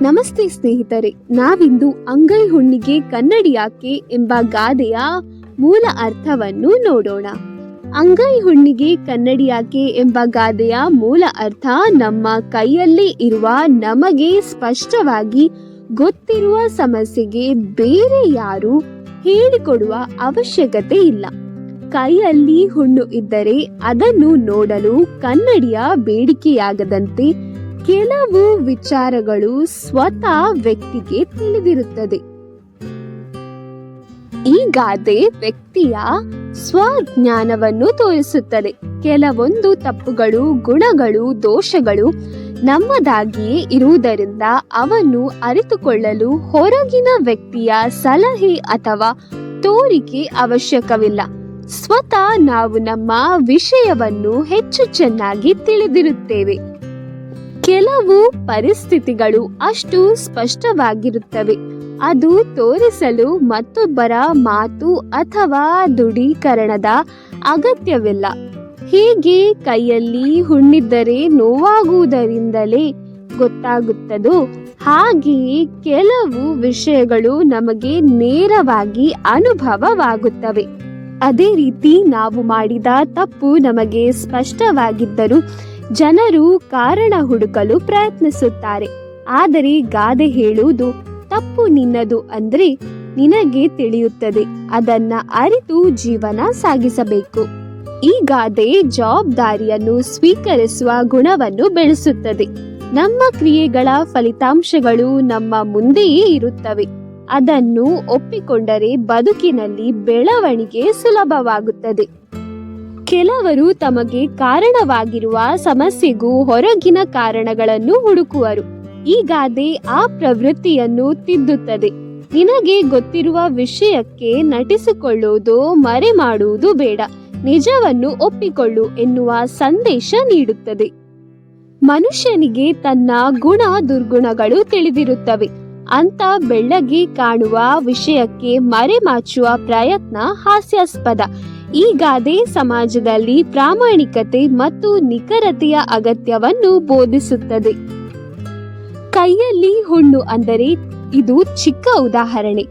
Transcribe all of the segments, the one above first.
ನಮಸ್ತೆ ಸ್ನೇಹಿತರೆ, ನಾವಿಂದು ಅಂಗೈ ಹುಣ್ಣಿಗೆ ಕನ್ನಡಿ ಯಾಕೆ ಎಂಬ ಗಾದೆಯ ಮೂಲ ಅರ್ಥವನ್ನು ನೋಡೋಣ. ಅಂಗೈ ಹುಣ್ಣಿಗೆ ಕನ್ನಡಿ ಯಾಕೆ ಎಂಬ ಗಾದೆಯ ಮೂಲ ಅರ್ಥ, ನಮ್ಮ ಕೈಯಲ್ಲಿ ಇರುವ ನಮಗೆ ಸ್ಪಷ್ಟವಾಗಿ ಗೊತ್ತಿರುವ ಸಮಸ್ಯೆಗೆ ಬೇರೆ ಯಾರು ಹೇಳಿಕೊಡುವ ಅವಶ್ಯಕತೆ ಇಲ್ಲ. ಕೈಯಲ್ಲಿ ಹುಣ್ಣು ಇದ್ದರೆ ಅದನ್ನು ನೋಡಲು ಕನ್ನಡಿಯ ಬೇಡಿಕೆಯಾಗದಂತೆ ಕೆಲವು ವಿಚಾರಗಳು ಸ್ವತಃ ವ್ಯಕ್ತಿಗೆ ತಿಳಿದಿರುತ್ತದೆ. ಈ ಗಾದೆ ವ್ಯಕ್ತಿಯ ಸ್ವಜ್ಞಾನವನ್ನು ತೋರಿಸುತ್ತದೆ. ಕೆಲವೊಂದು ತಪ್ಪುಗಳು, ಗುಣಗಳು, ದೋಷಗಳು ನಮ್ಮದಾಗಿಯೇ ಇರುವುದರಿಂದ ಅವನ್ನು ಅರಿತುಕೊಳ್ಳಲು ಹೊರಗಿನ ವ್ಯಕ್ತಿಯ ಸಲಹೆ ಅಥವಾ ತೋರಿಕೆ ಅವಶ್ಯಕವಿಲ್ಲ. ಸ್ವತಃ ನಾವು ನಮ್ಮ ವಿಷಯವನ್ನು ಹೆಚ್ಚು ಚೆನ್ನಾಗಿ ತಿಳಿದಿರುತ್ತೇವೆ. ಕೆಲವು ಪರಿಸ್ಥಿತಿಗಳು ಅಷ್ಟು ಸ್ಪಷ್ಟವಾಗಿರುತ್ತವೆ, ಅದು ತೋರಿಸಲು ಮತ್ತೊಬ್ಬರ ಮಾತು ಅಥವಾ ದೃಢೀಕರಣದ ಅಗತ್ಯವಿಲ್ಲ. ಹೀಗೆ ಕೈಯಲ್ಲಿ ಹುಣ್ಣಿದ್ದರೆ ನೋವಾಗುವುದರಿಂದಲೇ ಗೊತ್ತಾಗುತ್ತದೋ ಹಾಗೆಯೇ ಕೆಲವು ವಿಷಯಗಳು ನಮಗೆ ನೇರವಾಗಿ ಅನುಭವವಾಗುತ್ತವೆ. ಅದೇ ರೀತಿ ನಾವು ಮಾಡಿದ ತಪ್ಪು ನಮಗೆ ಸ್ಪಷ್ಟವಾಗಿದ್ದರೂ ಜನರು ಕಾರಣ ಹುಡುಕಲು ಪ್ರಯತ್ನಿಸುತ್ತಾರೆ. ಆದರೆ ಗಾದೆ ಹೇಳುವುದು, ತಪ್ಪು ನಿನ್ನದು ಅಂದ್ರೆ ನಿನಗೆ ತಿಳಿಯುತ್ತದೆ, ಅದನ್ನ ಅರಿತು ಜೀವನ ಸಾಗಿಸಬೇಕು. ಈ ಗಾದೆ ಜವಾಬ್ದಾರಿಯನ್ನು ಸ್ವೀಕರಿಸುವ ಗುಣವನ್ನು ಬೆಳೆಸುತ್ತದೆ. ನಮ್ಮ ಕ್ರಿಯೆಗಳ ಫಲಿತಾಂಶಗಳು ನಮ್ಮ ಮುಂದೆಯೇ ಇರುತ್ತವೆ. ಅದನ್ನು ಒಪ್ಪಿಕೊಂಡರೆ ಬದುಕಿನಲ್ಲಿ ಬೆಳವಣಿಗೆ ಸುಲಭವಾಗುತ್ತದೆ. ಕೆಲವರು ತಮಗೆ ಕಾರಣವಾಗಿರುವ ಸಮಸ್ಯೆಗೂ ಹೊರಗಿನ ಕಾರಣಗಳನ್ನು ಹುಡುಕುವರು. ಈ ಗಾದೆ ಆ ಪ್ರವೃತ್ತಿಯನ್ನು ತಿದ್ದುತ್ತದೆ. ನಿನಗೆ ಗೊತ್ತಿರುವ ವಿಷಯಕ್ಕೆ ನಟಿಸಿಕೊಳ್ಳುವುದು, ಮರೆ ಮಾಡುವುದು ಬೇಡ, ನಿಜವನ್ನು ಒಪ್ಪಿಕೊಳ್ಳು ಎನ್ನುವ ಸಂದೇಶ ನೀಡುತ್ತದೆ. ಮನುಷ್ಯನಿಗೆ ತನ್ನ ಗುಣ ದುರ್ಗುಣಗಳು ತಿಳಿದಿರುತ್ತವೆ. ಅಂತ ಬೆಳ್ಳಗೆ ಕಾಣುವ ವಿಷಯಕ್ಕೆ ಮರೆಮಾಚುವ ಪ್ರಯತ್ನ ಹಾಸ್ಯಾಸ್ಪದ. ಈ ಗಾದೆ ಸಮಾಜದಲ್ಲಿ ಪ್ರಾಮಾಣಿಕತೆ ಮತ್ತು ನಿಖರತೆಯ ಅಗತ್ಯವನ್ನು ಬೋಧಿಸುತ್ತದೆ. ಕೈಯಲ್ಲಿ ಹುಣ್ಣು ಅಂದರೆ ಇದು ಚಿಕ್ಕ ಉದಾಹರಣೆ,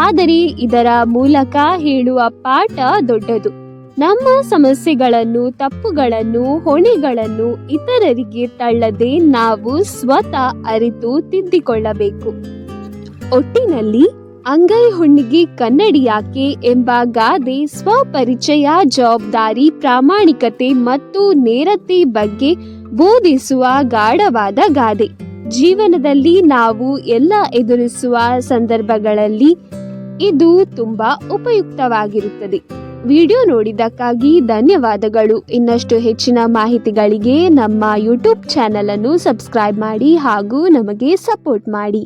ಆದರೆ ಇದರ ಮೂಲಕ ಹೇಳುವ ಪಾಠ ದೊಡ್ಡದು. ನಮ್ಮ ಸಮಸ್ಯೆಗಳನ್ನು, ತಪ್ಪುಗಳನ್ನು, ಹೊಣೆಗಳನ್ನು ಇತರರಿಗೆ ತಳ್ಳದೆ ನಾವು ಸ್ವತಃ ಅರಿತು ತಿದ್ದಿಕೊಳ್ಳಬೇಕು. ಒಟ್ಟಿನಲ್ಲಿ ಅಂಗೈ ಹುಣ್ಣಿಗೆ ಕನ್ನಡಿ ಯಾಕೆ ಎಂಬ ಗಾದೆ ಸ್ವಪರಿಚಯ, ಜವಾಬ್ದಾರಿ, ಪ್ರಾಮಾಣಿಕತೆ ಮತ್ತು ನೇರತೆ ಬಗ್ಗೆ ಬೋಧಿಸುವ ಗಾಢವಾದ ಗಾದೆ. ಜೀವನದಲ್ಲಿ ನಾವು ಎಲ್ಲ ಎದುರಿಸುವ ಸಂದರ್ಭಗಳಲ್ಲಿ ಇದು ತುಂಬಾ ಉಪಯುಕ್ತವಾಗಿರುತ್ತದೆ. ವಿಡಿಯೋ ನೋಡಿದ್ದಕ್ಕಾಗಿ ಧನ್ಯವಾದಗಳು. ಇನ್ನಷ್ಟು ಹೆಚ್ಚಿನ ಮಾಹಿತಿಗಳಿಗೆ ನಮ್ಮ ಯೂಟ್ಯೂಬ್ ಚಾನೆಲ್ ಅನ್ನು ಸಬ್ಸ್ಕ್ರೈಬ್ ಮಾಡಿ ಹಾಗೂ ನಮಗೆ ಸಪೋರ್ಟ್ ಮಾಡಿ.